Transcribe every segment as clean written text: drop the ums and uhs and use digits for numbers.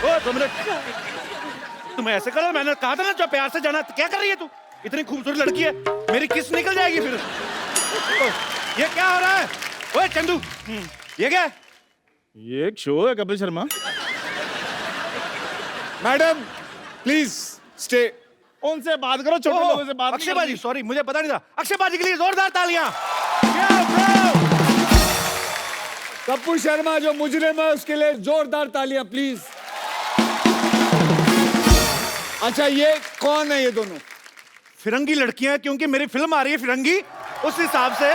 ओ तुमने तुम ऐसे करो, मैंने कहा था ना जो प्यार से जाना। क्या कर रही है तू? इतनी खूबसूरत लड़की है, मेरी किस निकल जाएगी फिर। ये क्या हो रहा है? ओए चंदू, ये क्या है? ये एक शो है Kapil Sharma. Madam please stay. उनसे बात करो, छोटे लोगों से बात। अक्षय बाजी, सॉरी मुझे पता नहीं था। अक्षय बाजी के लिए जोरदार तालियां। कपिल शर्मा जो मुजरिम है उसके लिए जोरदार तालियां प्लीज। अच्छा ये कौन है ये दोनों? फिरंगी लड़कियां, क्योंकि मेरी फिल्म आ रही है फिरंगी, उस हिसाब से।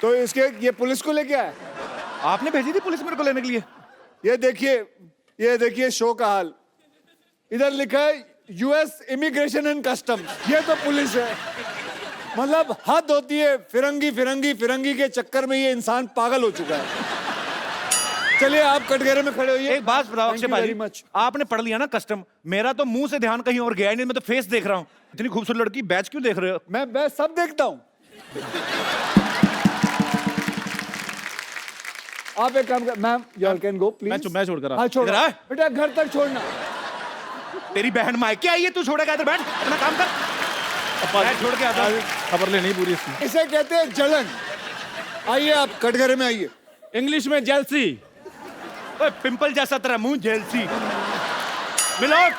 तो इसके ये पुलिस को लेके आए? आपने भेजी थी पुलिस मेरे को लेने के लिए? ये देखिए शो का हाल। इधर लिखा है यूएस इमिग्रेशन एंड कस्टम्स, ये तो पुलिस है। मतलब हद होती है। फिरंगी फिरंगी फिरंगी के चक्कर में ये इंसान पागल हो चुका है। चलिए आप कटघरे में खड़े होइए। एक बात बताओ अक्षय भाई, आपने पढ़ लिया ना कस्टम, मेरा तो मुंह से ध्यान कहीं और गया नहीं, मैं तो फेस देख रहा हूँ। इतनी खूबसूरत लड़की, बैच क्यों देख रहे हो? मैं सब देखता हूँ। आप एक काम कर, ma'am you can go please. मैं छोड़कर हाँ छोड़ बेटा, घर तक छोड़ना। तेरी बहन मायके आई है, तू छोड़ेगा? इधर बैठ, अपना काम कर। मैं छोड़ के आता हूँ। खबर लेनी पूरी इसकी। इसे कहते हैं जलन। आइए आप कटघरे में आइए। इंग्लिश में जेलसी। पिंपल जैसा तेरा मुंह, जेलसी। मिलोट,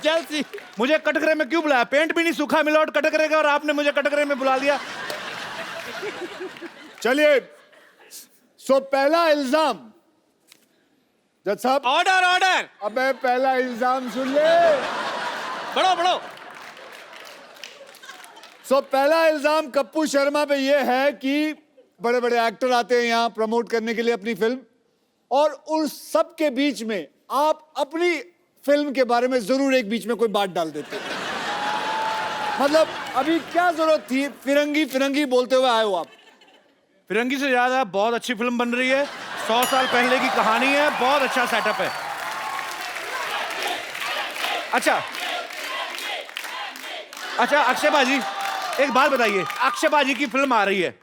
जेलसी। मुझे कटघरे में क्यों बुलाया? पेंट भी नहीं सूखा मिलोट कटघरे का, और आपने मुझे कटघरे में बुला लिया। चलिए सो पहला इल्जाम। जज साहब ऑर्डर ऑर्डर। अबे पहला इल्जाम सुन ले। बढ़ो बढ़ो। सो पहला इल्जाम कप्पू शर्मा पे ये है कि बड़े बड़े एक्टर आते हैं यहाँ प्रमोट करने के लिए अपनी फिल्म, और उन सब के बीच में आप अपनी फिल्म के बारे में जरूर एक बीच में कोई बात डाल देते हैं। मतलब अभी क्या जरूरत थी फिरंगी फिरंगी बोलते हुए आए हो आप? फिरंगी से ज्यादा बहुत अच्छी फिल्म बन रही है, 100 साल पहले की कहानी है, बहुत अच्छा सेटअप है। अच्छा अक्षय बाजी, एक बात बताइए, अक्षय बाजी की फिल्म आ रही है,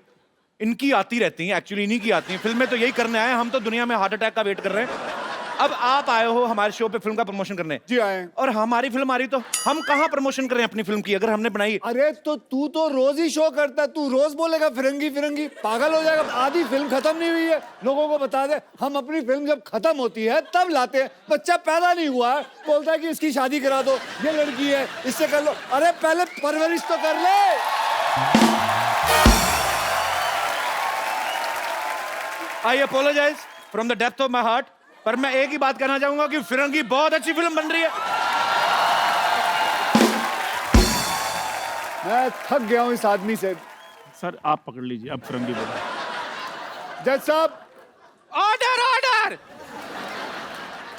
इनकी आती रहती हैं, एक्चुअली इन्हीं की आती हैं फिल्में, तो यही करने आए, हम तो दुनिया में हार्ट अटैक का वेट कर रहे हैं। अब आप आए हो हमारे शो पे फिल्म का प्रमोशन करने। जी आए। और हमारी फिल्म आ रही, तो हम कहाँ प्रमोशन करें अपनी फिल्म की, अगर हमने बनाई? अरे तो तू तो रोज ही शो करता है, तू रोज बोलेगा फिरंगी फिरंगी, पागल हो जाएगा। आधी फिल्म खत्म नहीं हुई है, लोगों को बता दे। हम अपनी फिल्म जब खत्म होती है तब लाते हैं। बच्चा पैदा नहीं हुआ है, बोलता है कि इसकी शादी करा दो, ये लड़की है इससे कर लो। अरे पहले परवरिश तो कर ले। I apologise from the depth of my heart, पर मैं एक ही बात कहना चाहूंगा कि फिरंगी बहुत अच्छी फिल्म बन रही है। मैं थक गया हूं इस आदमी से। सर आप पकड़ लीजिए, अब फिरंगी बोलो। जज साहब ऑर्डर ऑर्डर।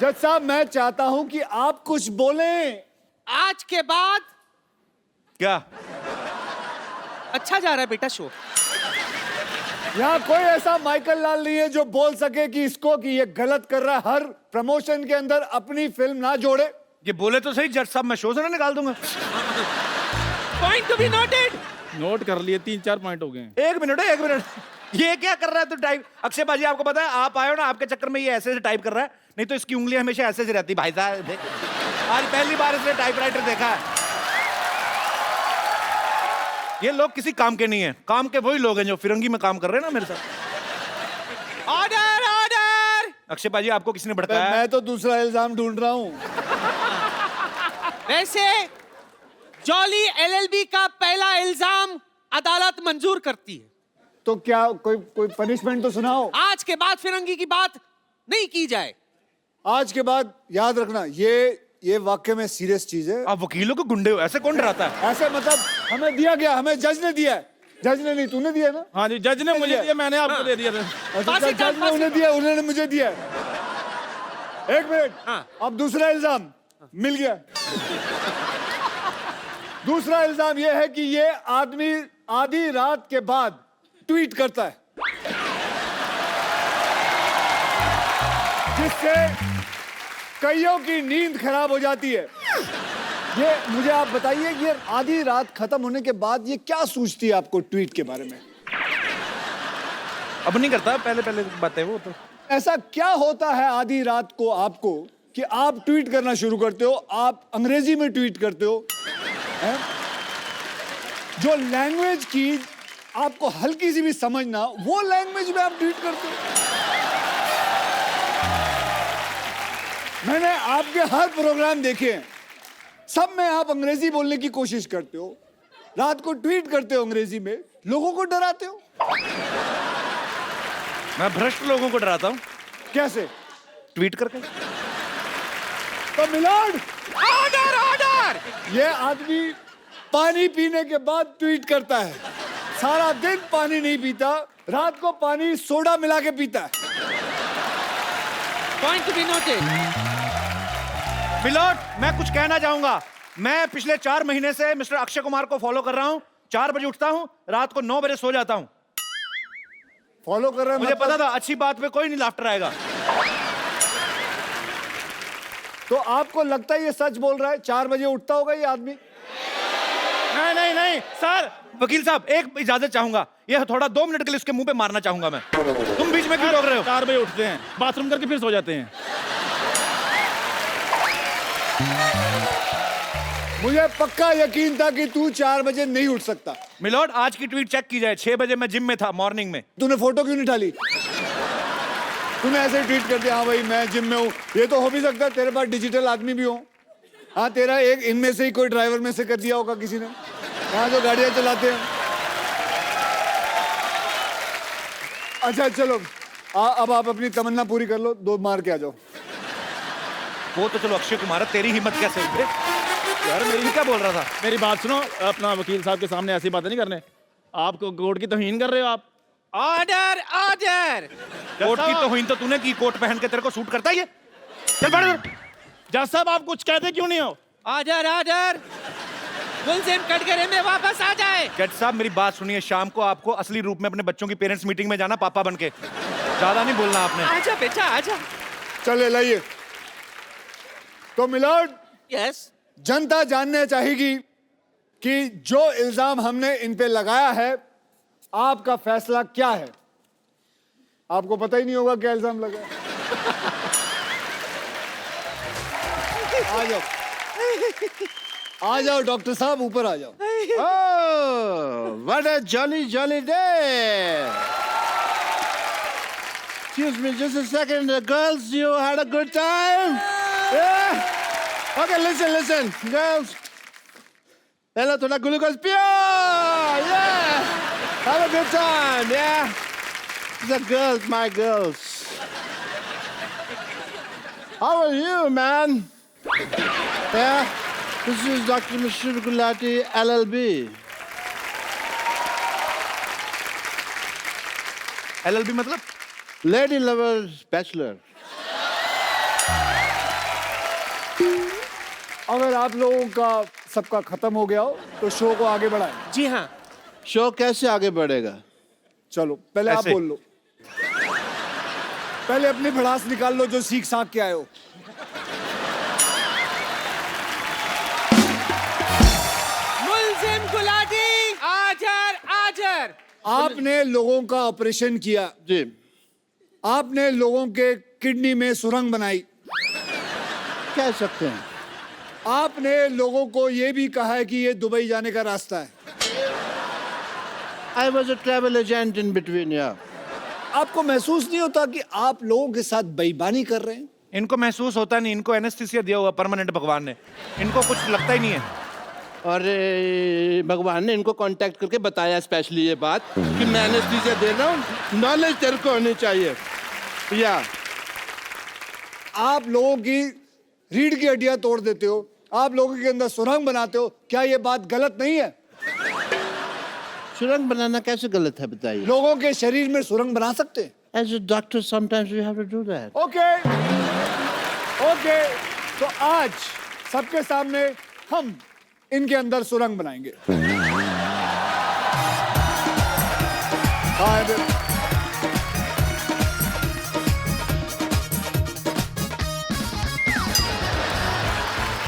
जज साहब मैं चाहता हूं कि आप कुछ बोलें। आज के बाद क्या अच्छा जा रहा है बेटा शो। यहाँ कोई ऐसा माइकल लाल नहीं है जो बोल सके कि इसको कि ये गलत कर रहा है, हर प्रमोशन के अंदर अपनी फिल्म ना जोड़े। ये बोले तो सही जज साहब, मैं शो से ना निकाल दूंगा। Point to be noted. Note कर लिए, 3-4 पॉइंट हो गए। एक मिनट है, एक मिनट। ये क्या कर रहा है तू टाइप? अक्षय बाजी आपको पता है, आप आए हो ना, आपके चक्कर में ये ऐसे से टाइप कर रहा है, नहीं तो इसकी उंगलियां हमेशा ऐसे से रहती। भाई साहब आज पहली बार इसने टाइपराइटर देखा है। ये लोग किसी काम के नहीं है, काम के वही लोग हैं जो फिरंगी में काम कर रहे हैं ना मेरे साथ। Order order. अक्षय बाजी आपको किसने भड़काया? मैं तो दूसरा इल्जाम ढूंढ रहा हूँ। वैसे जॉली एलएलबी का पहला इल्जाम अदालत मंजूर करती है, तो क्या कोई पनिशमेंट तो सुनाओ। आज के बाद फिरंगी की बात नहीं की जाए। आज के बाद याद रखना, ये वाकई में सीरियस चीज है। आप वकीलों को गुंडे हो, ऐसे कौन डराता है? ऐसे मतलब हमें दिया गया, हमें जज ने दिया है। जज ने नहीं, तूने दिया ना? हाँ जी, जज ने मुझे दिया, मैंने आपको दे दिया था। अच्छा, जज ने उन्हें दिया, उन्होंने मुझे दिया। एक मिनट, अब दूसरा इल्जाम मिल गया। दूसरा इल्जाम यह है कि ये आदमी आधी रात के बाद ट्वीट करता है, जिससे कईयों की नींद खराब हो जाती है। ये मुझे आप बताइए, ये आधी रात खत्म होने के बाद ये क्या सूझती है आपको ट्वीट के बारे में? अब नहीं करता, पहले पहले बात है वो तो। ऐसा क्या होता है आधी रात को आपको कि आप ट्वीट करना शुरू करते हो, आप अंग्रेजी में ट्वीट करते हो, हैं? जो लैंग्वेज की आपको हल्की सी भी समझ ना हो, वो लैंग्वेज में आप ट्वीट करते हो। मैंने आपके हर प्रोग्राम देखे हैं, सब में आप अंग्रेजी बोलने की कोशिश करते हो, रात को ट्वीट करते हो अंग्रेजी में, लोगों को डराते हो। मैं भ्रष्ट लोगों को डराता हूँ कैसे? ट्वीट करके। तो मिलोड, ऑर्डर ऑर्डर। ये आदमी पानी पीने के बाद ट्वीट करता है, सारा दिन पानी नहीं पीता, रात को पानी सोडा मिला के पीता है। Point to be noted. Milord, मैं कुछ कहना चाहूंगा। मैं पिछले 4 महीने से मिस्टर अक्षय कुमार को फॉलो कर रहा हूँ। 4 बजे उठता हूँ, रात को 9 बजे सो जाता हूँ। फॉलो कर रहे हैं मुझे मतलब? पता था अच्छी बात पे कोई नहीं लाफ्टर आएगा। तो आपको लगता है ये सच बोल रहा है? 4 बजे उठता होगा ये आदमी? नहीं नहीं नहीं सर, वकील साहब एक इजाजत चाहूंगा। ये थोड़ा 2 मिनट के लिए उसके मुंह पे मारना चाहूंगा मैं। तुम बीच में क्यों रोक रहे हो? 4 बजे उठते हैं, बाथरूम करके फिर सो जाते हैं। मुझे पक्का यकीन था कि तू 4 बजे नहीं उठ सकता। मिलोड, आज की ट्वीट चेक की जाए। 6 बजे मैं जिम में था मॉर्निंग में। तूने फोटो क्यों नहीं डाली? तूने ऐसे ही ट्वीट कर दिया, हाँ भाई मैं जिम में हूँ। ये तो हो भी सकता है तेरे पास डिजिटल आदमी भी हो। हाँ, तेरा एक इनमें से ही कोई ड्राइवर में से कर दिया होगा किसी ने, यहाँ जो गाड़ियां चलाते हैं। अच्छा चलो, अब आप अपनी तमन्ना पूरी कर लो, 2 मार के आ जाओ। वो तो चलो अक्षय कुमार है, तेरी हिम्मत कैसे हुई बे? यार मेरी क्या बोल रहा था? मेरी बात सुनो, अपना वकील साहब के सामने ऐसी बातें नहीं करने। आपको कोर्ट की तौहीन कर रहे हो आप। Order order. कोर्ट की तौहीन तो तूने की। कोट पहन के तेरे को सूट करता है ये? चल बढ़ इधर। जज साहब, आप कुछ कहते क्यों नहीं हो? Order order. मुलजिम कटघरे में वापस आ जाए। जज साहब मेरी बात सुनिए, शाम को आपको असली रूप में अपने बच्चों की पेरेंट्स मीटिंग में जाना, पापा बन के। ज्यादा नहीं बोलना आपने। आजा बेटा आजा। चले लाइए। तो मिलोड, यस। जनता जानना चाहेगी कि जो इल्जाम हमने इन पे लगाया है, आपका फैसला क्या है? आपको पता ही नहीं होगा क्या इल्जाम लगा है। आ जाओ, आ जाओ डॉक्टर साहब, ऊपर आ जाओ। Oh, what a jolly day! Excuse me, just a second. Girls, you had a good time? Yeah? Okay, listen. Girls. Hello, thoda glucose pure! Yeah! Have a good time, yeah? The girls, my girls. How are you, man? Yeah? This is Dr. Mishra Gulati, LLB. LLB मतलब? Lady Lovers Bachelor. अगर आप लोगों का सबका खत्म हो गया हो तो शो को आगे बढ़ाएं। जी हाँ। शो कैसे आगे बढ़ेगा? चलो पहले आप ऐसे। बोल लो, पहले अपनी भड़ास निकाल लो जो सीख साख के आए हो। मुलजिम गुलाटी आजर आजर। आपने लोगों का ऑपरेशन किया, जी। आपने लोगों के किडनी में सुरंग बनाई, कह सकते हैं। आपने लोगों को यह भी कहा है कि ये दुबई जाने का रास्ता है। I was a travel agent in between, yeah. आपको महसूस नहीं होता कि आप लोगों के साथ बेईमानी कर रहे हैं? इनको महसूस होता नहीं, इनको एनेस्थीसिया दिया हुआ परमानेंट भगवान ने। इनको कुछ लगता ही नहीं है। और भगवान ने इनको कांटेक्ट करके बताया स्पेशली ये बात कि मैं एनेस्थीसिया दे रहा हूँ, नॉलेज तेरे को होनी चाहिए। या आप लोगों की रीढ़ की हड्डियां तोड़ देते हो, आप लोगों के अंदर सुरंग बनाते हो, क्या ये बात गलत नहीं है? सुरंग बनाना कैसे गलत है बताइए? लोगों के शरीर में सुरंग बना सकते हैं। As a doctor, sometimes we have to do that. Okay, तो आज सबके सामने हम इनके अंदर सुरंग बनाएंगे।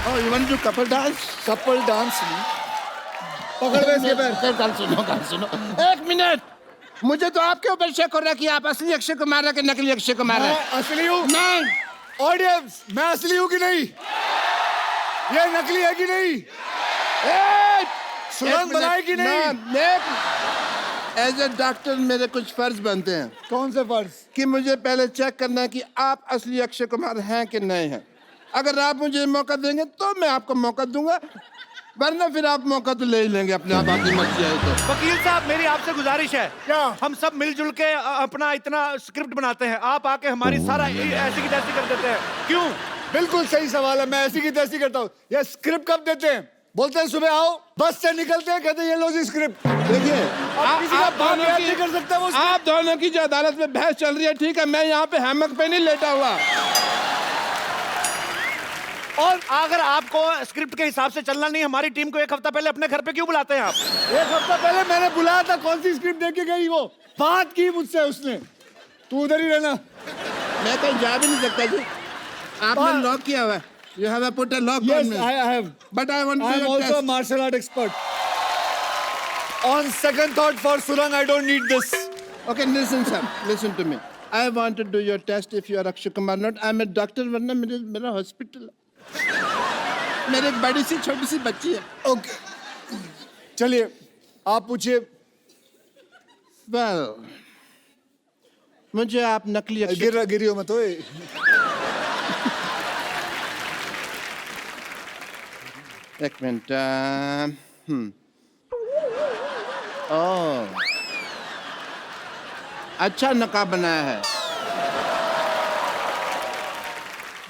Oh, you want to do couple dance? Couple dance नहीं, पकड़ में इसके पैर। गाल सुनो, एक मिनट। मुझे तो आपके ऊपर शक हो रहा है कि आप असली अक्षय कुमार है कि नकली अक्षय कुमार मैं है। असली हूँ। नहीं, ऑडियंस, मैं असली हूँ कि नहीं? ये नकली है कि नहीं? सुरंग बनाए कि नहीं? एज ए डॉक्टर मेरे कुछ फर्ज बनते हैं कौन से फर्ज? कि मुझे पहले चेक करना है कि आप असली अक्षय कुमार हैं कि नहीं हैं। अगर आप मुझे मौका देंगे तो मैं आपको मौका दूंगा, वरना फिर आप मौका तो ले ही लेंगे अपने आप, आपकी मर्जी है तो। वकील साहब मेरी आपसे गुजारिश है, क्या? हम सब मिलजुल के अपना इतना स्क्रिप्ट बनाते हैं, आप आके हमारी सारा ऐसी की तैसी कर देते हैं, क्यों? बिल्कुल सही सवाल है। मैं ऐसी की तैसी करता हूँ। ये स्क्रिप्ट कब देते हैं? बोलते हैं सुबह आओ, बस से निकलते हैं, कहते हैं ये लो जी स्क्रिप्ट। देखिए, अब किसी का बाप याद नहीं कर सकता वो script। आप दोनों की जो अदालत में बहस चल रही है, ठीक है, मैं यहाँ पे हैमक पे नहीं लेटा हुआ। और अगर आपको स्क्रिप्ट के हिसाब से चलना नहीं, हमारी टीम को एक हफ्ता पहले अपने घर पे क्यों बुलाते हैं आप? एक हफ्ता पहले मैंने बुलाया था, कौन सी स्क्रिप्ट देके गई वो? बात की मुझसे उसने, तू उधर ही रहना। मैं कहीं जा भी नहीं सकता जी, आपने लॉक किया हुआ है। You have put a lock on Yes, me. I have. But I want to I am do your also a test. martial art expert. On second thought, for Surang, I don't need this. Okay, listen, sir. Listen to me. I want to do your test if you are Akshay Kumar not. I'm a doctor, वरना मेरा hospital है। मेरी एक बड़ी सी छोटी सी बच्ची है। Okay. चलिए, आप पूछिए। Well, मुझे आप नकली अक्षय गिरियो मत ओए। एक मिनट। ओह, अच्छा नकाब बनाया है,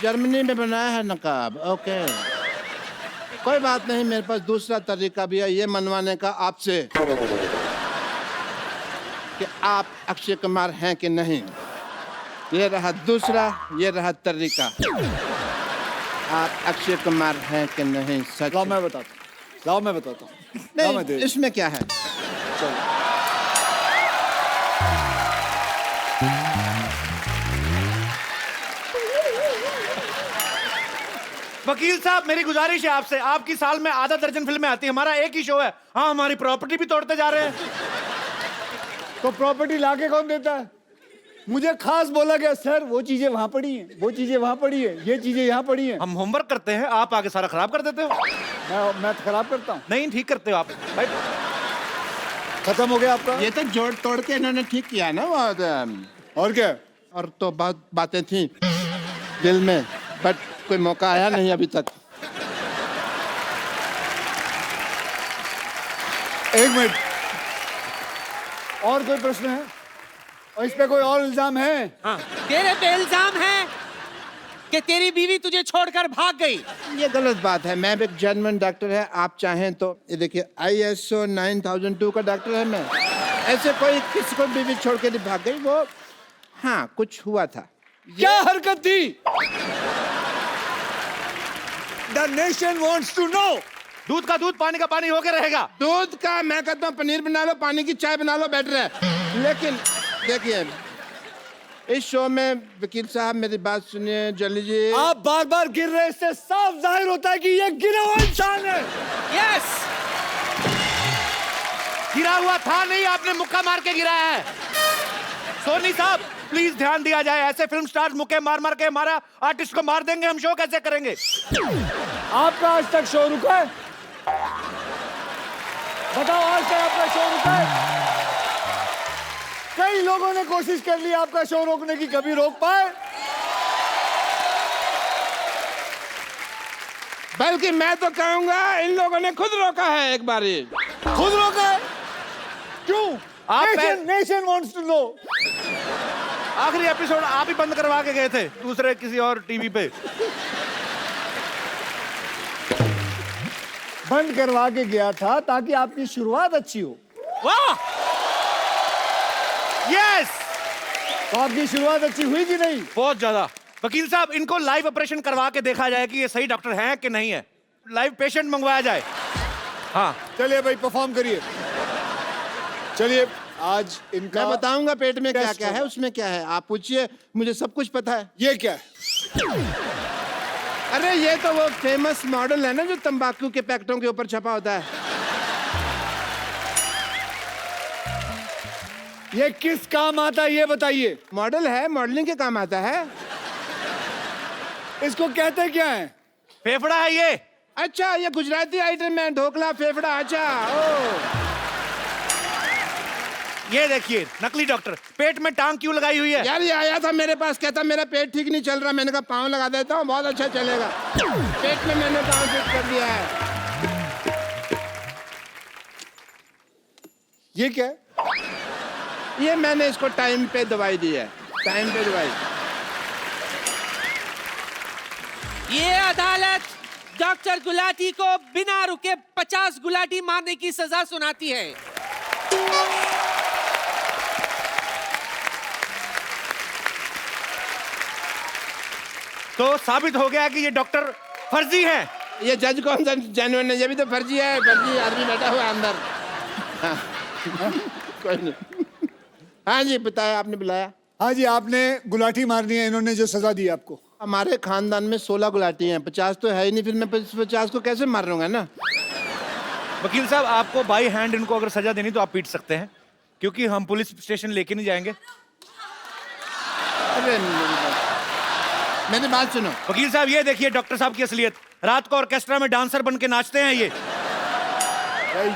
जर्मनी में बनाया है नकाब। ओके, कोई बात नहीं, मेरे पास दूसरा तरीका भी है ये मनवाने का आपसे कि आप अक्षय कुमार हैं कि नहीं। ये रहा दूसरा, ये रहा तरीका। आप अक्षय कुमार हैं कि नहीं, सच? लाओ मैं बताता हूँ। लाओ मैं बताता हूँ। लाओ मैं नहीं, दे- इसमें क्या है? वकील साहब मेरी गुजारिश है आपसे, आपकी साल में आधा दर्जन फिल्में आती है, हमारा एक ही शो है। हाँ, हमारी प्रॉपर्टी भी तोड़ते जा रहे हैं। तो प्रॉपर्टी लाके कौन देता है? मुझे खास बोला गया, सर वो चीजें वहां पड़ी हैं, वो चीजें वहां पड़ी है, ये चीजें यहाँ पड़ी हैं। हम होमवर्क करते हैं, आप आगे सारा खराब कर देते हो। मैं तो खराब करता हूँ। नहीं, ठीक करते हो आप भाई। खत्म हो गया आपका। ये तो जोड़ तोड़ के इन्होंने ठीक किया ना वो और क्या? और तो बहुत बातें थी दिल में, बट कोई मौका आया नहीं अभी तक। एक मिनट, और कोई प्रश्न है? और इस पे कोई और इल्जाम है? तेरे पे इल्जाम है कि तेरी बीवी तुझे छोड़कर भाग गई। ये गलत बात है, मैं भी एक जर्मन डॉक्टर है। आप चाहें तो ये देखिए, ISO 9002 का डॉक्टर है मैं। ऐसे कोई किसी को बीवी छोड़ के नहीं भाग गई वो। हाँ, कुछ हुआ था। क्या हरकत थी? The nation wants to know. दूध का दूध, पानी का पानी होके रहेगा। दूध का मैं कहता हूँ पनीर बना लो, पानी की चाय बना लो, बेटर है। लेकिन देखिए, इस शो में वकील साहब मेरी बात सुनिए, जल्दी जी। आप बार बार गिर रहे, इससे साफ जाहिर होता है कि ये गिरा हुआ इंसान है। यस, गिरा हुआ था नहीं, आपने मुक्का मार के गिराया है। सोनी साहब प्लीज ध्यान दिया जाए, ऐसे फिल्म स्टार्स मुक्के मार मार के हमारा आर्टिस्ट को मार देंगे, हम शो कैसे करेंगे? आपका आज तक शो रुका है? बताओ, आज तक आपका शो रुका है? कई लोगों ने कोशिश कर ली आपका शो रोकने की, कभी रोक पाए? बल्कि मैं तो कहूंगा इन लोगों ने खुद रोका है एक बारी। खुद रोका है? क्यों? आप नेशन वांट्स टू नो। आखिरी एपिसोड आप ही बंद करवा के गए थे दूसरे किसी और टीवी पे। बंद करवा के गया था ताकि आपकी शुरुआत अच्छी हो। वाह, यस, तो आपकी शुरुआत अच्छी हुई कि नहीं? बहुत ज्यादा। वकील साहब इनको लाइव ऑपरेशन करवा के देखा जाए कि ये सही डॉक्टर हैं कि नहीं है, लाइव पेशेंट मंगवाया जाए। हाँ चलिए भाई, परफॉर्म करिए। चलिए, आज इनका मैं बताऊंगा पेट में क्या टेस्ट क्या है, होगा। उसमें क्या है। आप पूछिए, मुझे सब कुछ पता है। ये क्या है? अरे ये तो वो फेमस मॉडल है ना जो तंबाकू के पैकेटों के ऊपर छपा होता है। ये किस काम आता है ये बताइए। मॉडल है, मॉडलिंग के काम आता है। इसको कहते क्या है? फेफड़ा है ये। अच्छा, ये गुजराती आइटम है, ढोकला फेफड़ा। अच्छा, ओ ये देखिए नकली डॉक्टर, पेट में टांग क्यों लगाई हुई है? यार, ये आया था मेरे पास, कहता मेरा पेट ठीक नहीं चल रहा। मैंने कहा पाँव लगा देता हूँ, बहुत अच्छा चलेगा। पेट में मैंने पाँव फिट कर दिया है। ये क्या है? ये मैंने इसको टाइम पे दवाई दी है, टाइम पे दवाई। ये अदालत डॉक्टर गुलाटी को बिना रुके 50 गुलाटी मारने की सजा सुनाती है। तो साबित हो गया कि ये डॉक्टर फर्जी है। ये जज कौन सा जेन्युइन है? ये भी तो फर्जी है, फर्जी आदमी बैठा हुआ है अंदर। हाँ, कोई नहीं। हाँ जी, बताया, आपने बुलाया। हाँ जी, आपने गुलाटी मारनी है, इन्होंने जो सजा दी आपको। हमारे खानदान में 16 गुलाटी हैं, 50 तो है ही नहीं, फिर मैं 50 को कैसे मार लूंगा ना। वकील साहब, आपको बाई हैंड इनको अगर सजा देनी तो आप पीट सकते हैं, क्योंकि हम पुलिस स्टेशन लेके नहीं जाएंगे। अरे मेरी बात सुनो। वकील साहब, ये देखिए डॉक्टर साहब की असलियत। रात को ऑर्केस्ट्रा में डांसर बन के नाचते हैं ये।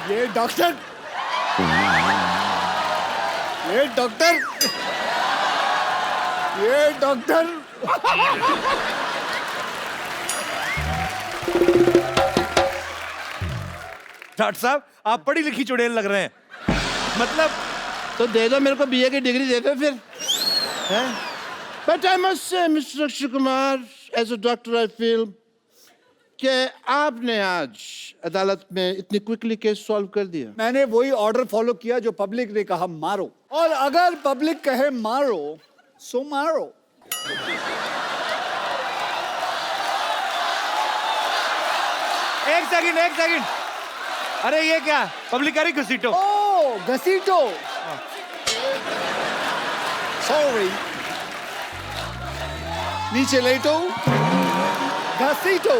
ये डॉक्टर, ये डॉक्टर, ये डॉक्टर। डॉक्टर साहब, आप पढ़ी लिखी चुड़ैल लग रहे हैं। मतलब तो दे दो मेरे को, बीए की डिग्री दे दो फिर। But I must say mister Akshay Kumar, as a doctor I feel कि आपने आज अदालत में इतनी क्विकली केस सॉल्व कर दिया। मैंने वही ऑर्डर फॉलो किया जो पब्लिक ने कहा मारो, और अगर पब्लिक कहे मारो सो मारो। एक सेकंड। अरे ये क्या पब्लिक करी घसीटो? ओ घसीटो, सॉरी, नीचे लेटो, घसीटो।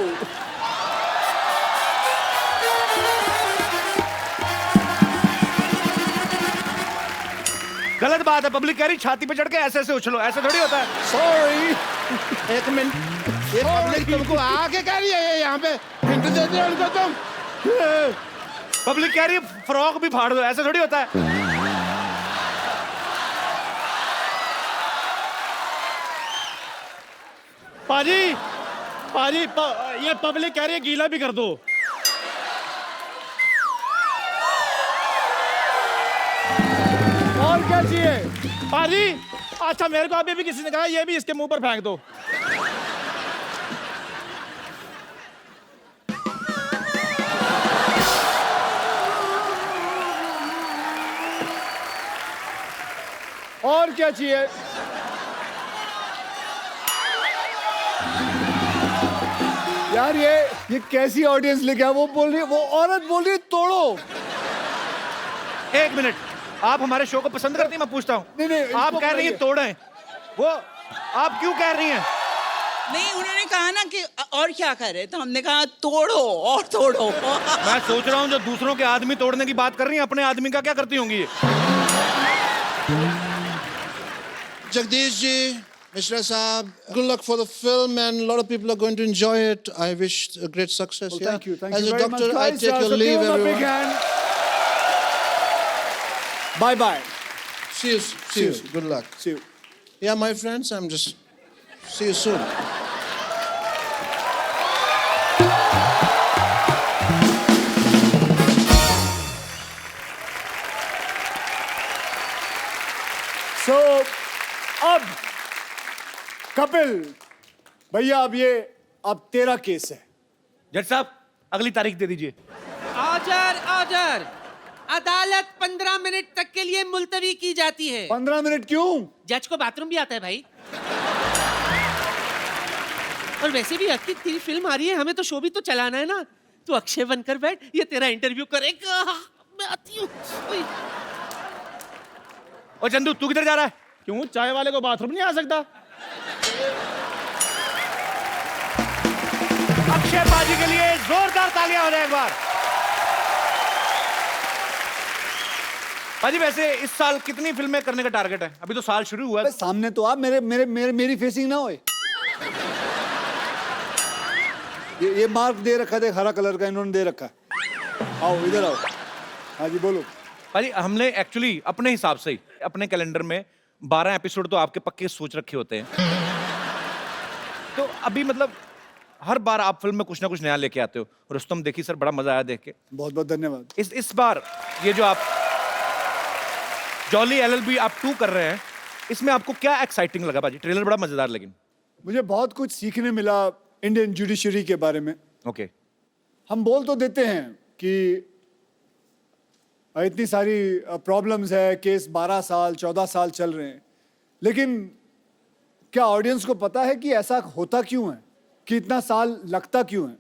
गलत बात है, पब्लिक कह रही छाती पे चढ़ के ऐसे ऐसे उछलो, ऐसे थोड़ी होता है। सॉरी, एक मिनट, ये पब्लिक तुमको आके कह रही है, ये यहाँ पे हिंट दे दिया उनको तुम। पब्लिक कह रही है फ्रॉक भी फाड़ दो, ऐसे थोड़ी होता है। पाजी, पाजी, ये पब्लिक कह रही है गीला भी कर दो। और क्या चाहिए? पाजी, अच्छा मेरे को अभी भी किसी ने कहा ये भी इसके मुंह पर फेंक दो। और क्या चाहिए? यार ये कैसी ऑडियंस लेके आया? वो बोल रही है, वो औरत बोल रही है तोड़ो। एक मिनट, आप हमारे शो को पसंद करती हैं? मैं पूछता हूँ। नहीं, आप इसको कह रही हैं तोड़ें, वो आप क्यों कह रही हैं? नहीं, उन्होंने कहा ना कि और क्या करे, तो हमने कहा तोड़ो और तोड़ो। मैं सोच रहा हूँ जो दूसरों के आदमी तोड़ने की बात कर रही हैं, अपने आदमी का क्या करती होंगी ये? Jagdish ji, Mishra Saab, good luck for the film, and a lot of people are going to enjoy it. I wish a great success. Well, Yeah? thank you As a very doctor, much, I guys. take your So leave, give him a big everyone. hand. Bye bye. See you. Good luck. See you. Yeah, my friends, I'm just see you soon. So अब कपिल भैया, अब तेरा case है। जज साहब, अगली तारीख दे दीजिए। ऑर्डर। अदालत 15 मिनट तक के लिए मुलतवी की जाती है। 15 मिनट क्यों? जज को बाथरूम भी आता है भाई। और वैसे भी अक्की, तेरी फिल्म आ रही है, हमें तो शो भी तो चलाना है ना। तू अक्षय बनकर बैठ, ये तेरा इंटरव्यू करेगा। मैं आती हूँ। और चंदू, तू किधर जा रहा है? क्यों, चाय वाले को बाथरूम नहीं आ सकता? अक्षय पाजी के लिए जोरदार तालियां हो जाए एक बार। पाजी वैसे इस साल कितनी फिल्में करने का टारगेट है? अभी तो साल शुरू हुआ है। अबे सामने तो आप मेरी फेसिंग ना होए। ये मार्क दे रखा है, हरा कलर का इन्होंने दे रखा है। आओ इधर आओ। हाँ जी बोलो। पाजी हमने एक्चुअली अपने हिसाब से ही अपने कैलेंडर में 12 एपिसोड तो आपके पक्के सोच रखे होते हैं। तो अभी मतलब हर बार आप फिल्म में कुछ ना कुछ नया लेके आते हो। रुस्तम देखी सर, बड़ा मजा आया देख के। बहुत बहुत धन्यवाद। इस बार ये जो आप जॉली LLB आप 2 कर रहे हैं, इसमें आपको क्या एक्साइटिंग लगा पाजी? ट्रेलर बड़ा मजेदार, लेकिन मुझे बहुत कुछ सीखने मिला इंडियन जुडिशरी के बारे में। ओके। हम बोल तो देते हैं कि इतनी सारी प्रॉब्लम्स है, केस 12 साल 14 साल चल रहे हैं, लेकिन क्या ऑडियंस को पता है कि ऐसा होता क्यों है, कि इतना साल लगता क्यों है?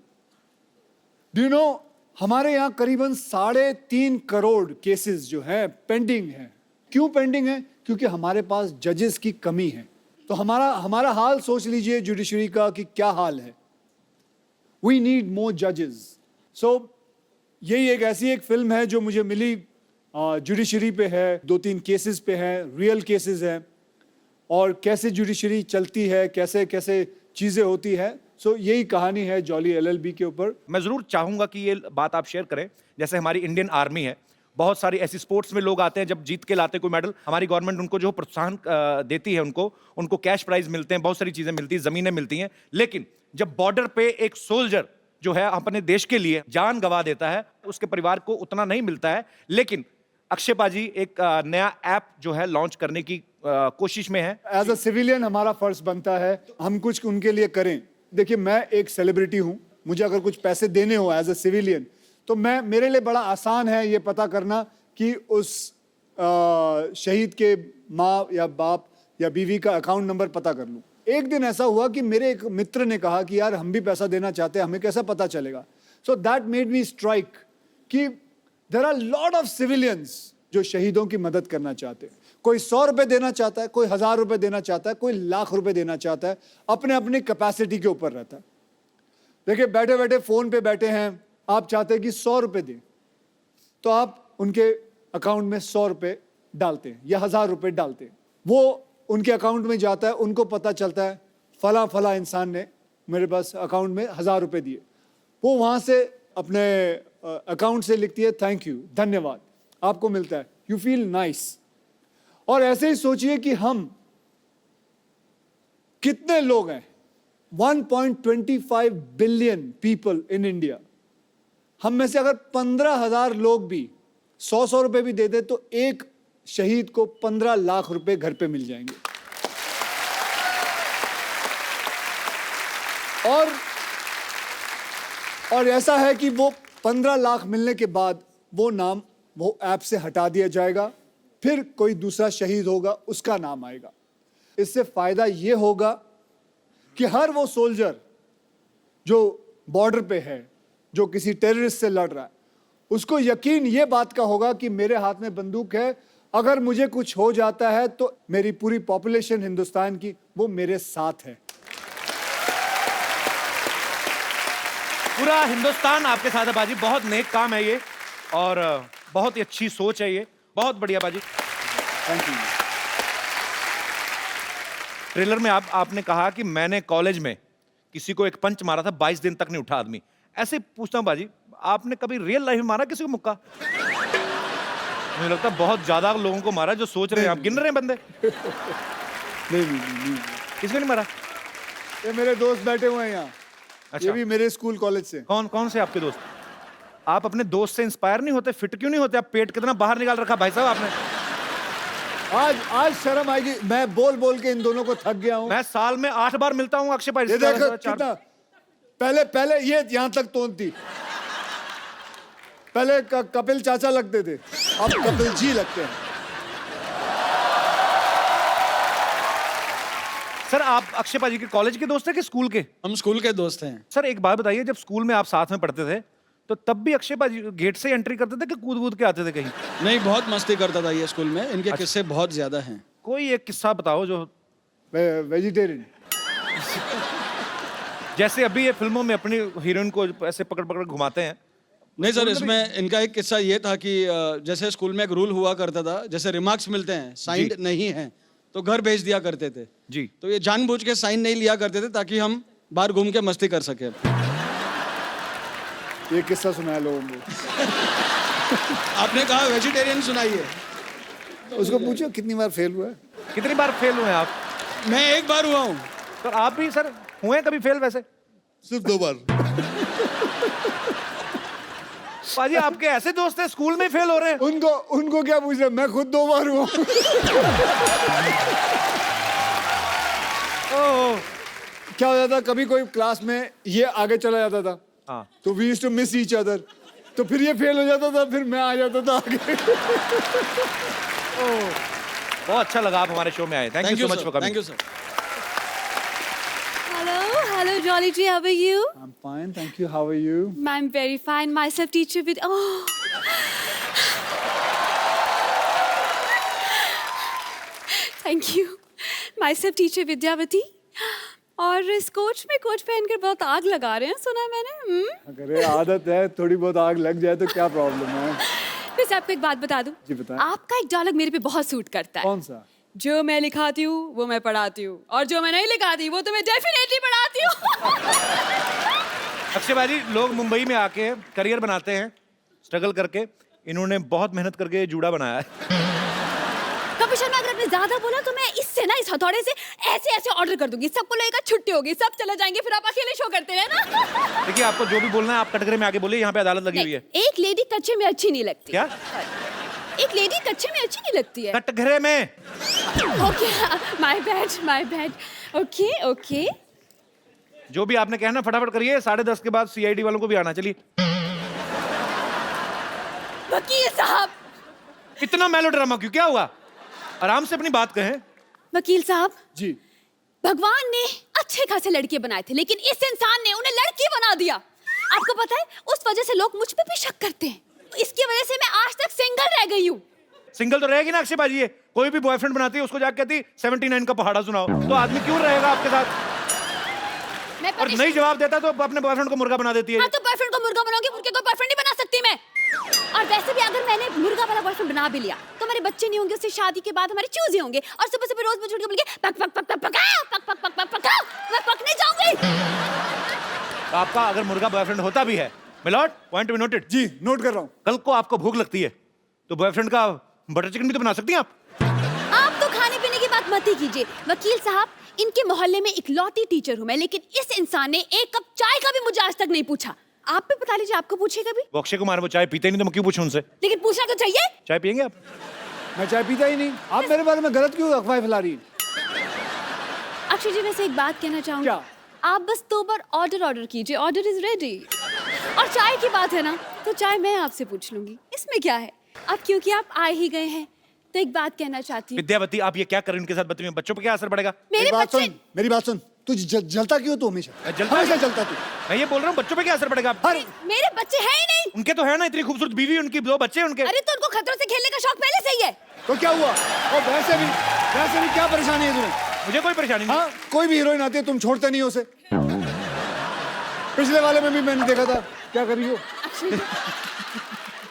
डू यू नो, हमारे यहाँ करीबन 3.5 करोड़ केसेस जो हैं पेंडिंग हैं। क्यों पेंडिंग है? क्योंकि हमारे पास जजेस की कमी है। तो हमारा हाल सोच लीजिए जुडिशरी का कि क्या हाल है। वी नीड मोर जजेस। सो यही एक फिल्म है जो मुझे मिली, जुडिशरी पे है, 2-3 केसेस पे है, रियल केसेस हैं, और कैसे जुडिशरी चलती है, कैसे कैसे चीज़ें होती है। सो यही कहानी है जॉली LLB के ऊपर। मैं जरूर चाहूंगा कि ये बात आप शेयर करें। जैसे हमारी इंडियन आर्मी है, बहुत सारी ऐसी स्पोर्ट्स में लोग आते हैं, जब जीत के लाते कोई मेडल, हमारी गवर्नमेंट उनको जो प्रोत्साहन देती है, उनको कैश प्राइज मिलते हैं, बहुत सारी चीजें मिलती हैं, जमीनें मिलती हैं। लेकिन जब बॉर्डर पे एक सोल्जर जो है अपने देश के लिए जान गंवा देता है, उसके परिवार को उतना नहीं मिलता है। लेकिन अक्षय पाजी एक नया ऐप जो है लॉन्च करने की कोशिश में है। एज अ सिविलियन हमारा फर्ज बनता है हम कुछ उनके लिए करें। देखिए, मैं एक सेलिब्रिटी हूं, मुझे अगर कुछ पैसे देने हो एज अ सिविलियन, तो मेरे लिए बड़ा आसान है ये पता करना कि उस शहीद के माँ या बाप या बीवी का अकाउंट नंबर पता कर लूं। एक दिन ऐसा हुआ कि मेरे एक मित्र ने कहा कि यार हम भी पैसा देना चाहते हैं, हमें कैसा पता चलेगा? So that made me strike कि there are lot of civilians जो शहीदों की मदद करना चाहते हैं। कोई 100 रुपए देना चाहता है, कोई 1000 रुपए देना चाहता है, कोई लाख रुपए देना चाहता है, अपने अपनी कैपेसिटी के ऊपर रहता है। देखिए, बैठे बैठे फोन पे बैठे हैं, आप चाहते हैं कि 100 रुपए दें, तो आप उनके अकाउंट में 100 रुपए डालते हैं या 1000 रुपए डालते हैं। वो उनके अकाउंट में जाता है, उनको पता चलता है फला फला इंसान ने मेरे पास अकाउंट में 1000 रुपए दिए। वो वहाँ से अपने अकाउंट से लिखती है थैंक यू, धन्यवाद, आपको मिलता है, यू फील नाइस। और ऐसे ही सोचिए कि हम कितने लोग हैं, 1.25 बिलियन पीपल इन इंडिया। हम में से अगर 15,000 लोग भी 100 रुपए भी दे दे तो एक शहीद को 15 लाख रुपए घर पे मिल जाएंगे। और ऐसा है कि वो 15 लाख मिलने के बाद वो नाम वो ऐप से हटा दिया जाएगा, फिर कोई दूसरा शहीद होगा, उसका नाम आएगा। इससे फायदा ये होगा कि हर वो सोल्जर जो बॉर्डर पे है, जो किसी टेररिस्ट से लड़ रहा है, उसको यकीन ये बात का होगा कि मेरे हाथ में बंदूक है, अगर मुझे कुछ हो जाता है तो मेरी पूरी पॉपुलेशन हिंदुस्तान की वो मेरे साथ है। पूरा हिंदुस्तान आपके साथ है बाजी। बहुत नेक काम है ये और बहुत ही अच्छी सोच है ये, बहुत बढ़िया बाजी। Thank you. ट्रेलर में आपने कहा कि मैंने कॉलेज में किसी को एक पंच मारा था, 22 दिन तक नहीं उठा आदमी। ऐसे पूछता हूं बाजी, आपने कभी रियल लाइफ में मारा किसी को मुक्का? मुझे लगता है बहुत ज्यादा लोगों को मारा जो सोच रहे हैं, आप गिन रहे हैं बंदे। नहीं। किसको नहीं मारा? ये मेरे दोस्त बैठे हुए हैं यहाँ। अच्छा। ये भी मेरे स्कूल कॉलेज से। कौन से आपके दोस्त? आप अपने दोस्त से इंस्पायर नहीं होते? फिट क्यों नहीं होते? आप पेट कितना बाहर निकाल रखा भाई साहब आपने। आज शर्म आएगी, मैं बोल के इन दोनों को थक गया हूँ। मैं साल में 8 बार मिलता हूँ अक्षय भाई। ये देखो कितना, पहले ये यहाँ तक तोड़ती, पहले कपिल चाचा लगते थे, अब कपिल जी लगते हैं। सर आप अक्षय पाजी के कॉलेज के दोस्त हैं कि स्कूल के? हम स्कूल के दोस्त हैं। सर एक बात बताइए, जब स्कूल में आप साथ में पढ़ते थे तो तब भी अक्षय पाजी गेट से एंट्री करते थे कि कूद के आते थे कहीं? नहीं, बहुत मस्ती करता था ये स्कूल में, इनके किस्से बहुत ज्यादा हैं। कोई एक किस्सा बताओ जो। वेजिटेरियन। जैसे अभी ये फिल्मों में अपनी हीरोइन को ऐसे पकड़ घुमाते हैं, नहीं सर, इसमें इनका एक किस्सा ये था कि जैसे स्कूल में एक रूल हुआ करता था, जैसे रिमार्क्स मिलते हैं साइंड नहीं है तो घर भेज दिया करते थे जी। तो ये जानबूझ के साइन नहीं लिया करते थे ताकि हम बाहर घूम के मस्ती कर सके। ये किस्सा सुनाया लोगों को। आपने कहा वेजिटेरियन सुनाइए। उसको पूछो कितनी बार फेल हुआ है। कितनी बार फेल हुए आप? मैं एक बार हुआ हूँ। तो आप भी सर हुए कभी फेल? वैसे सिर्फ 2 बार। पाजी आपके ऐसे दोस्त हैं स्कूल में फेल हो रहे हैं? उनको क्या पूछ रहे, मैं खुद 2 बार हुआ। ओह, क्या हो जाता, कभी कोई क्लास में ये आगे चला जाता था, हाँ। तो we used to miss each other, तो फिर ये फेल हो जाता था, फिर मैं आ जाता था आगे। बहुत अच्छा लगा आप हमारे शो में आए। Thank you so much for coming. Thank you sir. Hello, Jolly G. How are you? I'm fine, thank you. How are you? I'm very fine. Myself, teacher with. Oh. Thank you. Myself, teacher Vidyavati. और इस coach में coach पहनकर बहुत आग लगा रहे हैं, सुना मैंने। अगर आदत है, थोड़ी बहुत आग लग जाए तो क्या प्रॉब्लम है? वैसे आपको एक बात बता दूं? जी बताएं। आपका एक डायलॉग मेरे पे बहुत सूट करता है। कौन सा? जो मैं लिखाती हूँ वो मैं पढ़ाती हूँ, और जो मैं नहीं लिखाती वो तो मैं डेफिनेटली पढ़ाती हूँ। अक्षय भाजी, लोग मुंबई में आके करियर बनाते हैं स्ट्रगल करके। इन्होंने बहुत मेहनत करके जूड़ा बनाया है। कपिल शर्मा, अगर आपने ज्यादा बोला तो मैं इससे ना, इस हथौड़े से ऐसे ऐसे ऑर्डर कर दूंगी, सबको लगेगा छुट्टी होगी, सब चले जाएंगे, फिर आप अकेले शो करते हैं ना। देखिए, आपको जो भी बोलना है आप कटघरे में आके बोलिए, यहाँ पे अदालत लगी हुई है। एक लेडी कच्चे में अच्छी नहीं लगती। क्या? एक लेडी कच्चे में अच्छी नहीं लगती है। कटघरे में? Okay, my bad. Okay okay. जो भी आपने कहना फटाफट करिए, 10:30 के बाद सीआईडी वालों को भी आना। चलिए। वकील साहब। इतना मेलोड्रामा क्यों? क्या हुआ? आराम से अपनी बात कहें। वकील साहब जी। भगवान ने अच्छे खासे लड़के बनाए थे, लेकिन इस इंसान ने उन्हें लड़की बना दिया। आपको पता है, उस वजह से लोग मुझ पे भी शक करते हैं। इसकी वजह से मैं आज तक सिंगल रह गई हूँ। सिंगल तो रहेगी ना अक्षय बाजी। ये कोई भी बॉयफ्रेंड बनाती है उसको जाके कहती 79 का पहाड़ा सुनाओ, तो आदमी क्यों रहेगा आपके साथ? और नहीं जवाब देता तो अपने बॉयफ्रेंड को मुर्गा बना देती है। हाँ, तो बॉयफ्रेंड को मुर्गा बनाऊंगी, मुर्गे को बॉयफ्रेंड नहीं बना सकती मैं। और वैसे भी अगर मैंने मुर्गा वाला बॉयफ्रेंड बना भी लिया तो हमारे बच्चे नहीं होंगे, उससे शादी के बाद हमारे चूजे होंगे, और सुबह सुबह रोज मुझे उठ के बोलेंगे पक पक पक पक पकाओ, पक पक पक पक पकाओ, मैं पकने जाऊंगी। तो आपका अगर मुर्गा बॉयफ्रेंड होता भी है, milord, point to be noted. जी, नोट कर रहा हूँ। कल को आपको भूख लगती है तो बॉयफ्रेंड का बटर चिकन भी तो बना सकती हैं आप। आप तो खाने पीने की बात मत ही कीजिए। वकील साहब, इनके मोहल्ले में इकलौती टीचर हूँ मैं, लेकिन इस इंसान ने एक कप चाय का भी मुझे आज तक नहीं पूछा। आप भी बता लीजिए, आपको पूछेगा भी? वो अक्षय कुमार, वो चाय पीते नहीं तो मैं क्यों पूछूं उनसे? लेकिन पूछना तो चाहिए। चाय पियेंगे आप? मैं चाय पीता ही नहीं। आप मेरे बारे में गलत क्यों अफवाह फैला रही हैं? अक्षय जी, वैसे एक बात कहना चाहूंगी। क्या? आप बस 2 बार ऑर्डर कीजिए, ऑर्डर इज रेडी। और चाय की बात है ना, तो चाय मैं आपसे पूछ लूंगी, इसमें क्या है। अब क्योंकि आप आए ही गए हैं तो एक बात कहना चाहती हूँ। विद्यावती, आप ये क्या कर रही हैं उनके साथ? बच्चों पे क्या असर पड़ेगा? मेरे बच्चे। मेरी बात सुन। तू जलता क्यों तू हमेशा? जलता हमेशा क्यों? जलता तू। मैं ये बोल रहा हूँ, बच्चों पे क्या असर पड़ेगा? मेरे बच्चे हैं ही नहीं। उनके तो है ना, इतनी खूबसूरत बीवी, उनकी 2 बच्चे हैं उनके। अरे तो उनको खतरों से खेलने का शौक पहले से ही है। तो क्या हुआ? और वैसे भी क्या परेशानी है तुम्हें? मुझे कोई परेशानी नहीं। हाँ, कोई भी हीरोइन आती है तुम छोड़ते नहीं हो उसे। पिछले वाले में भी मैंने देखा था, क्या कर रही हो?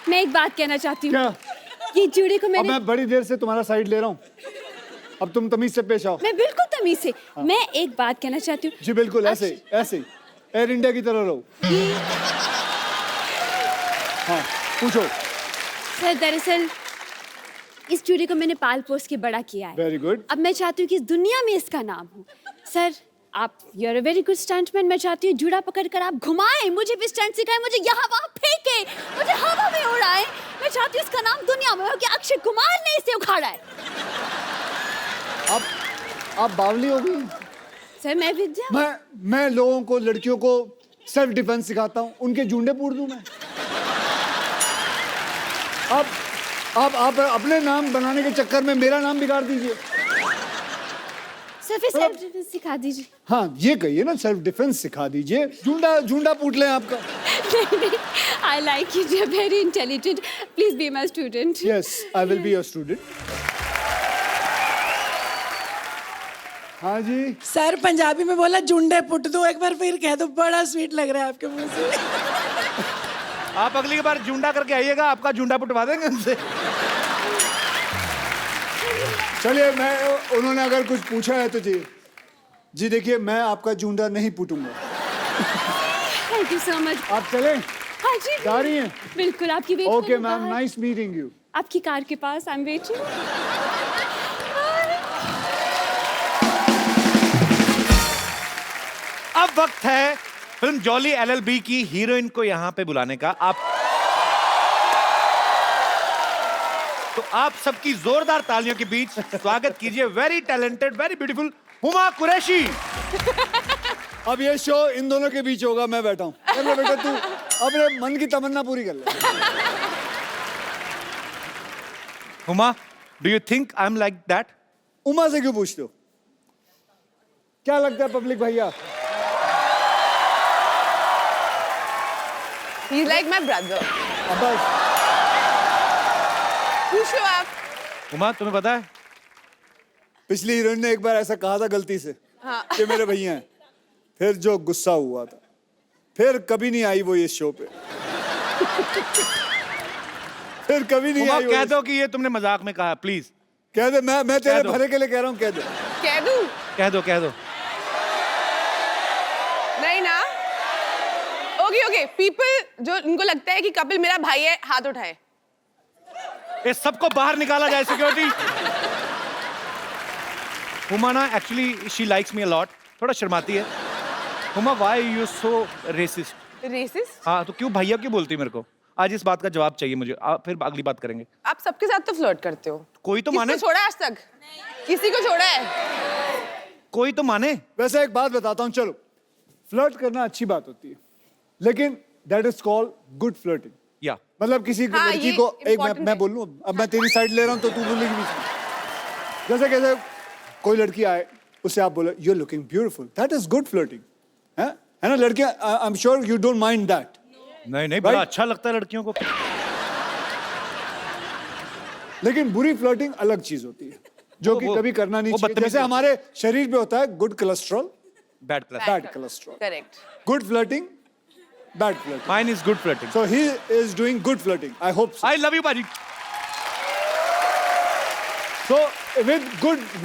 मैं एक बात कहना चाहती हूँ। क्या? ये जूड़े को अब मैंने। मैं बड़ी देर से तुम्हारा साइड ले रहा हूँ, अब तुम तमीज से पेश आओ। मैं बिल्कुल तमीज से। मैं एक बात कहना चाहती हूँ। जी बिल्कुल, ऐसे एयर इंडिया की तरह रहो। हाँ, पूछो। सर, दरअसल इस जूड़े को मैंने पाल पोस के बड़ा किया है। Very good. अब मैं चाहती हूँ कि इस दुनिया में इसका नाम हो। सर, आप you are a very good stuntman. मैं चाहती हूँ जूड़ा पकड़कर आप घुमाएं, मुझे भी स्टंट सिखाएं, मुझे यहाँ वहाँ फेंके, मुझे हवा में उड़ाएं। मैं चाहती हूँ इसका नाम दुनिया में हो कि अक्षय कुमार ने इसे उखाड़ा है। आप बावली हो गई। सर, मैं विद्या। मैं लोगों को, लड़कियों को सेल्फ डिफेंस सिखाता हूँ, उनके जूंडे पूछ दूं मैं? आप अपने नाम बनाने के चक्कर में मेरा नाम बिगाड़ दीजिए। सर, फिर सेल्फ डिफेंस सिखा दीजिए। हाँ, ये कहिए ना, सेल्फ डिफेंस सिखा दीजिए। जूंडा पूछ लें आपका। I like you. You're very intelligent. Please be my student. Yes, I will be your student. हाँ जी। सर पंजाबी में बोला जुंडे पुट दो, एक बार फिर कह दो, बड़ा स्वीट लग रहा है आपके मुंह से। आप अगली बार जूंडा करके आइएगा, आपका जूंडा पुटवा देंगे उनसे। चलिए, मैं उन्होंने अगर कुछ पूछा है तो जी देखिए, मैं आपका जूंडा नहीं पूटूंगा। Thank you so much. आप चलें? हाँ जी, जा रही हैं? बिल्कुल आपकी wait okay ma'am, nice meeting you. आपकी कार के पास आई एम वेटिंग। अब वक्त है फिल्म जॉली एलएलबी की हीरोइन को यहाँ पे बुलाने का। तो आप सबकी जोरदार तालियों के बीच स्वागत कीजिए very talented, very beautiful Huma Qureshi. अब ये शो इन दोनों के बीच होगा, मैं बैठा हूँ। कर ले बेटा, तू अपने मन की तमन्ना पूरी कर ले। Huma, do you think I am like that? Uma से क्यों पूछते हो? क्या लगता है पब्लिक भैया? He's like my brother. अब बस, पूछो आप। हुमा, तुम्हें पता है पिछली हीरोइन ने एक बार ऐसा कहा था गलती से हाँ। कि मेरे भैया हैं, फिर जो गुस्सा हुआ था, फिर कभी नहीं आई वो इस शो पे। फिर कभी नहीं हुमा, आई वो कह इस- दो कि ये तुमने मजाक में कहा, प्लीज कह दे, मैं तेरे कह दो। भले के लिए कह रहा हूँ, कह दे। कह दूं? कह दो, कह दो। नहीं ना? ओके पीपल जो उनको लगता है कि कपिल मेरा भाई है, हाथ उठाए। ये सबको बाहर निकाला जाए, सिक्योरिटी। हुमा ना actually she likes me a lot, थोड़ा शर्माती है। Huma, why you so racist? Racist? हाँ, तो क्यों भैया क्यों बोलती है मेरे को? आज इस बात का जवाब चाहिए मुझे, फिर अगली बात करेंगे। आप सबके साथ तो फ्लर्ट करते हो। कोई तो किसको माने, छोड़ा आज तक? किसी को छोड़ा है? कोई तो माने। वैसे एक बात बताता हूँ, चलो, फ्लर्ट करना अच्छी बात होती है, लेकिन that is called good flirting. या मतलब किसी हाँ, लड़की ये को एक important मैं है। बोल लूं, अब मैं तेरी साइड ले रहा हूं तो तू बोलेगी बीच में। जैसे कैसे कोई लड़की आए, उसे आप बोले you are looking beautiful, that is good flirting, है ना लड़कियां? I am sure you don't mind that. नहीं, बड़ा Right? अच्छा लगता है लड़कियों को। लेकिन बुरी फ्लर्टिंग अलग चीज होती है, जो कि वो- कभी करना नहीं वो चाहिए। बदतमीजी जैसे हमारे शरीर में होता है good cholesterol, bad class. Bad cholesterol. Correct. Good flirting, bad flirting. Mine is good flirting. So he is doing good flirting. I hope so. I love you बाजी। So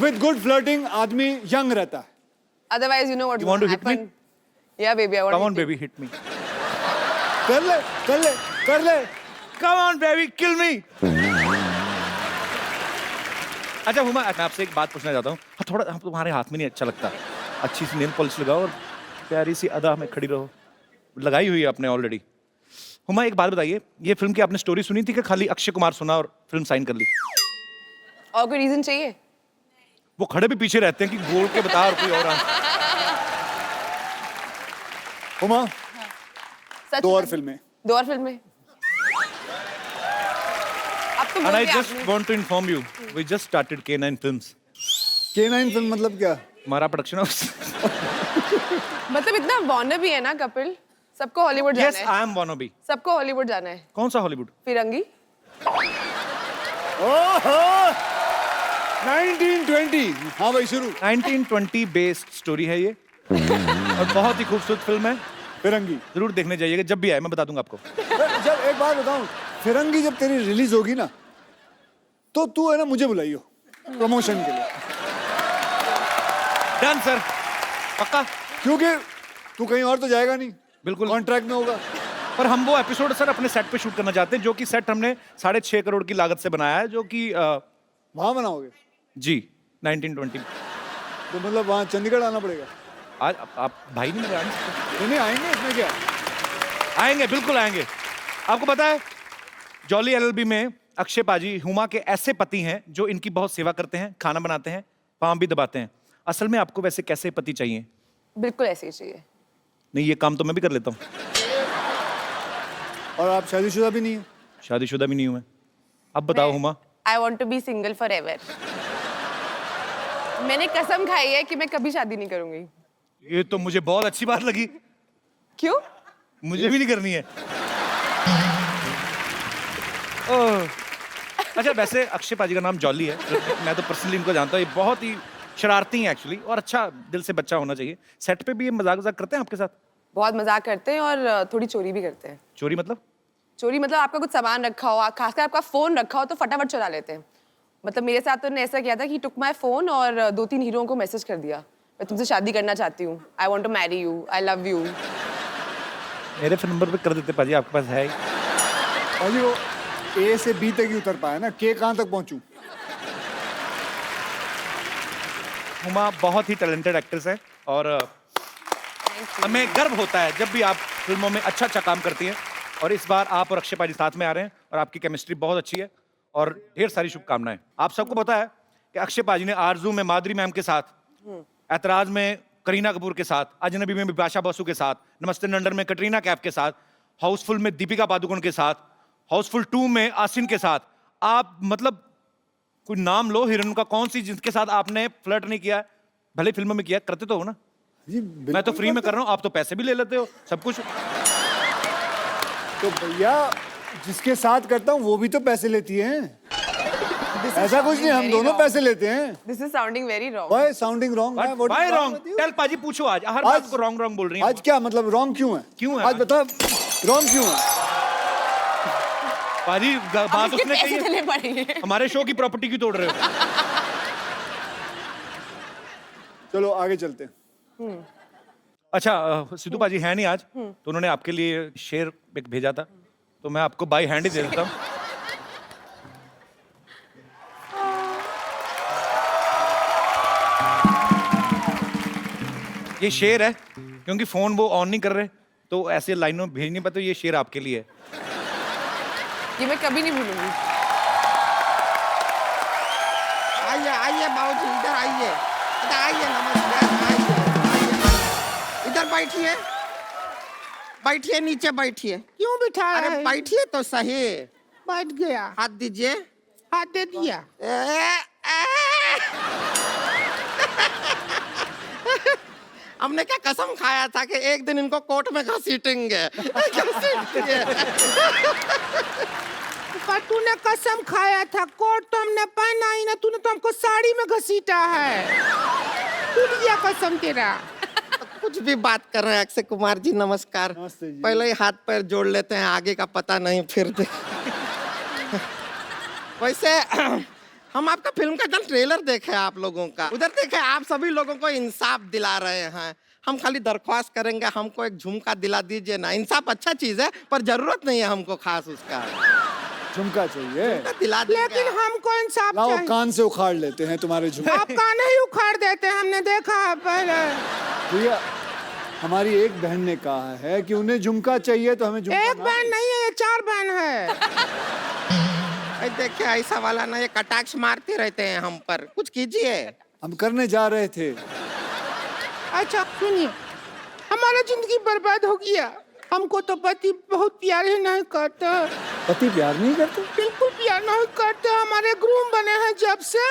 with good flirting, आदमी young रहता है। Otherwise, you know what You want to hit me? happen? Yeah, baby, I want come on to hit baby, hit me. कर ले, कर ले, कर ले। कम ऑन बेबी, किल मी। अच्छा हुमा, मैं आपसे एक बात पूछना चाहता हूँ। हाँ, थोड़ा हम तुम्हारे हाथ में नहीं अच्छा लगता। अच्छी सी नेल पॉलिश लगाओ और प्यारी सी अदा में खड़ी रहो। लगाई हुई है आपने ऑलरेडी। हुमा, एक बात बताइए, ये फिल्म की आपने स्टोरी सुनी थी कि खाली अक्षय कुमार सुना और फिल्म साइन कर ली? और कोई रीजन चाहिए? वो खड़े भी पीछे रहते हैं कि बोल के बता और कोई और आंसर। हुमा, सच दो और बता- फिल्में। 2 और फिल्में। अब तो And I बोल just दिया want to inform you, we just started K9 Films. K9 film मतलब क्या? हमारा प्रोडक्शन हाउस। आपने। मतलब इतना वॉर्नर भी है ना कपिल, सबको हॉलीवुड जाना Yes, है। I am wannabe. सबको हॉलीवुड जाना है। कौन सा हॉलीवुड? फिरंगी। ओहो, 1920। हाँ भाई, शुरू। 1920 बेस्ड स्टोरी है ये और बहुत ही खूबसूरत फिल्म है। फिरंगी। जरूर देखने जाइएगा, जब भी आए मैं बता दूंगा आपको। जब एक बात बताऊं, फिरंगी जब तेरी रिलीज होगी ना, तो तू है ना मुझे बुलाइयो प्रमोशन के लिए, डन सर, पक्का। क्योंकि तू कहीं और तो जाएगा नहीं, बिल्कुल। कॉन्ट्रैक्ट में होगा। पर हम वो एपिसोड सर अपने सेट पे शूट करना चाहते हैं, जो कि सेट हमने 6.5 करोड़ की लागत से बनाया है, जो कि वहां बनाओगे? जी 1920। तो मतलब वहां चंडीगढ़ आना पड़ेगा? आज आप भाई नहीं मेरे आ नहीं सकते? नहीं आएंगे, इसमें क्या? आएंगे, बिल्कुल आएंगे। आपको पता है जॉली एलएलबी में अक्षय पाजी हुमा के ऐसे पति हैं जो इनकी बहुत सेवा करते हैं, खाना बनाते हैं, पाँव भी दबाते हैं। असल में आपको वैसे कैसे पति चाहिए? बिल्कुल ऐसे ही चाहिए। नहीं, ये काम तो मैं भी कर लेता हूँ। और आप शादीशुदा भी नहीं है? शादीशुदा भी नहीं हूँ मैं। अब बताओ Huma. I want to be single for ever. मैंने कसम खाई है कि मैं कभी शादी नहीं करूंगी। ये तो मुझे बहुत अच्छी बात लगी। क्यों? मुझे भी नहीं करनी है। ओह। अच्छा, वैसे अक्षय पाजी का नाम जॉली है, मैं तो पर्सनली इनको जानता हूँ। ये बहुत ही शरारती हैं एक्चुअली, और अच्छा दिल से बच्चा होना चाहिए। सेट पे भी ये मजाक करते हैं आपके साथ? बहुत मजाक करते हैं और थोड़ी चोरी भी करते हैं। चोरी मतलब? चोरी मतलब आपका कुछ सामान रखा हो, खासकर आपका फोन रखा हो तो फटाफट चुरा लेते हैं। मतलब मेरे साथ तो उन्होंने ऐसा किया था कि टुक माई फोन और 2-3 हीरोओं को मैसेज कर दिया, मैं तुमसे शादी करना चाहती हूँ, I want to marry you, I love you. मेरे फोन नंबर पे कर देते पाजी, आपके पास है ही। पाजी वो ए से बी तक ही उतर पाया ना, के कहाँ तक पहुंचूं? हुमा बहुत ही टैलेंटेड एक्ट्रेस है और हमें गर्व होता है जब भी आप फिल्मों में अच्छा काम करती हैं। और इस बार आप और अक्षय पाजी साथ में आ रहे हैं और आपकी केमिस्ट्री बहुत अच्छी है और ढेर सारी शुभकामनाएं। आप सबको पता है कि अक्षय पाजी ने आरजू में माधुरी मैम के साथ, ऐतराज में करीना कपूर के साथ, अजनबी में बिपाशा बसु के साथ, नमस्ते नंदन में कटरीना कैफ के साथ, हाउसफुल में दीपिका पादुकोण के साथ, हाउसफुल 2 में आसिन के साथ, आप मतलब कोई नाम लो हीरोइन का, कौन सी जिसके साथ आपने फ्लर्ट नहीं किया? भले फिल्मों में किया, करते तो हो ना। जी मैं तो फ्री में कर रहा हूँ, आप तो पैसे भी ले लेते हो, सब कुछ। तो भैया जिसके साथ करता हूँ वो भी तो पैसे लेती है। ऐसा कुछ नहीं, हम दोनों पैसे लेते हैं। This is sounding very wrong. Why sounding wrong? Why wrong? Tell पाजी पूछो आज, हर बात को रॉन्ग बोल रही हैं। आज क्या मतलब रॉन्ग क्यों है? क्यों है? आज बता रॉन्ग क्यों है? पाजी बात उसने कही पैसे है, देने पड़ेंगे। हमारे शो की प्रॉपर्टी की तोड़ रहे हो। चलो आगे चलते हैं। अच्छा सिद्धू पाजी है नहीं आज, तो उन्होंने आपके लिए शेर एक भेजा था, तो मैं आपको बाई हैंड ही दे देता हूँ। ये शेर है, क्योंकि फोन वो ऑन नहीं कर रहे तो ऐसे लाइनों भेज नहीं पाते, ये शेर आपके लिए है। ये मैं कभी नहीं भूलूंगी। आइए आइए बाबूजी, इधर आइए, इधर आइए, नमस्कार, आइए, इधर बैठिए, बैठिए, नीचे बैठिए। क्यों बिठा रहे? अरे बैठिए तो सही। बैठ गया। हाथ दीजिए। हाथ दे दिया। हमने क्या कसम खाया था कि एक दिन इनको कोर्ट में घसीटेंगे। तूने कसम खाया था, कोट तो हमने पहना ही ना, तूने तो हमको साड़ी में घसीटा है। टूट गया कसम तेरा। कुछ भी बात कर रहे हैं अक्षय कुमार जी, नमस्कार। नमस्ते जी। पहले ही हाथ पैर जोड़ लेते हैं, आगे का पता नहीं फिर वैसे हम आपका फिल्म का जब ट्रेलर देखे आप लोगों का, उधर देखे आप सभी लोगों को इंसाफ दिला रहे हैं। हम खाली दरख्वास्त करेंगे, हमको एक झुमका दिला दीजिए ना। इंसाफ अच्छा चीज है पर जरूरत नहीं है हमको खास उसका। झुमका चाहिए? दिला लेकिन हमको इंसाफ लाओ कान से उखाड़ लेते हैं तुम्हारे झुमके। आप कान ही उखाड़ देते हैं, हमने देखा है पहले। भैया हमारी एक बहन ने कहा है कि उन्हें झुमका चाहिए, तो हमें झुमका एक बहन नहीं है, ये 4 बहन है। देखिए ऐसा वाला ना, ये कटाक्ष मारते रहते हैं हम पर, कुछ कीजिए। हम करने जा रहे थे। अच्छा सुनिए, हमारा जिंदगी बर्बाद हो गया। हमको तो पति बहुत प्यार ही नहीं करता। पति प्यार नहीं करते? बिल्कुल प्यार नहीं करते। हमारे ग्रूम बने हैं जब से,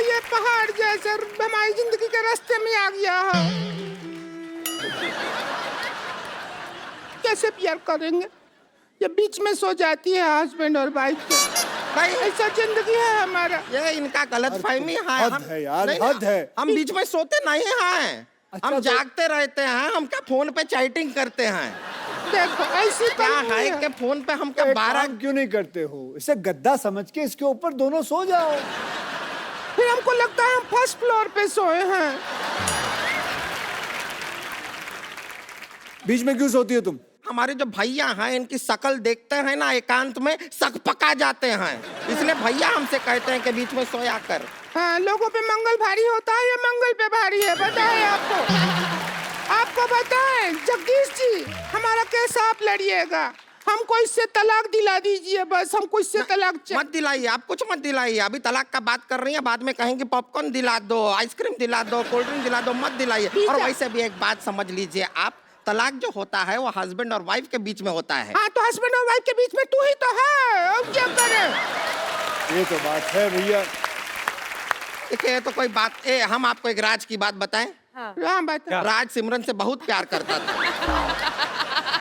ये पहाड़ जैसे हमारी जिंदगी के रास्ते में आ गया है। कैसे प्यार करेंगे? ये बीच में सो जाती है हस्बैंड और वाइफ के। भाई ऐसा जिंदगी है हमारा। ये इनका गलत फहमी है। हद है यार, हद है। हम बीच में सोते नहीं हैं। अच्छा, हम जागते रहते हैं। हम क्या फोन पे चैटिंग करते हैं? देखो ऐसी क्या है कि फोन पे हम क्या 12 क्यों नहीं करते हो? इसे गद्दा समझ के इसके ऊपर दोनों सो जाओ। फिर हमको लगता है हम फर्स्ट फ्लोर पे सोए हैं। बीच में क्यों सोती हो तुम? हमारे जो भैया हैं इनकी शकल देखते हैं ना, एकांत में सकपका जाते हैं, इसलिए भैया हमसे कहते हैं कि बीच में सोया कर। हाँ, लोगों पे मंगल भारी होता है, ये मंगल पे भारी है। बताए आपको बताएं जगदीश जी, हमारा केस आप लड़िएगा। हमको इससे तलाक दिला दीजिए बस। हमको इससे तलाक मत दिलाइए, आप कुछ मत दिलाइए। अभी तलाक का बात कर रही है, बाद में कहेंगे पॉपकॉर्न दिला दो, आइसक्रीम दिला दो, कोल्ड ड्रिंक दिला दो, मत दिलाइए। और वैसे भी एक बात समझ लीजिए आप, तलाक जो होता है वो हस्बैंड और वाइफ के बीच में होता है। हाँ, तो हस्बैंड और वाइफ के बीच में तू ही तो है, अब क्या करें? ये तो बात है भैया। देखिए तो कोई बात, हम आपको एक राज की बात बताएं। हाँ, राज सिमरन से बहुत प्यार करता था।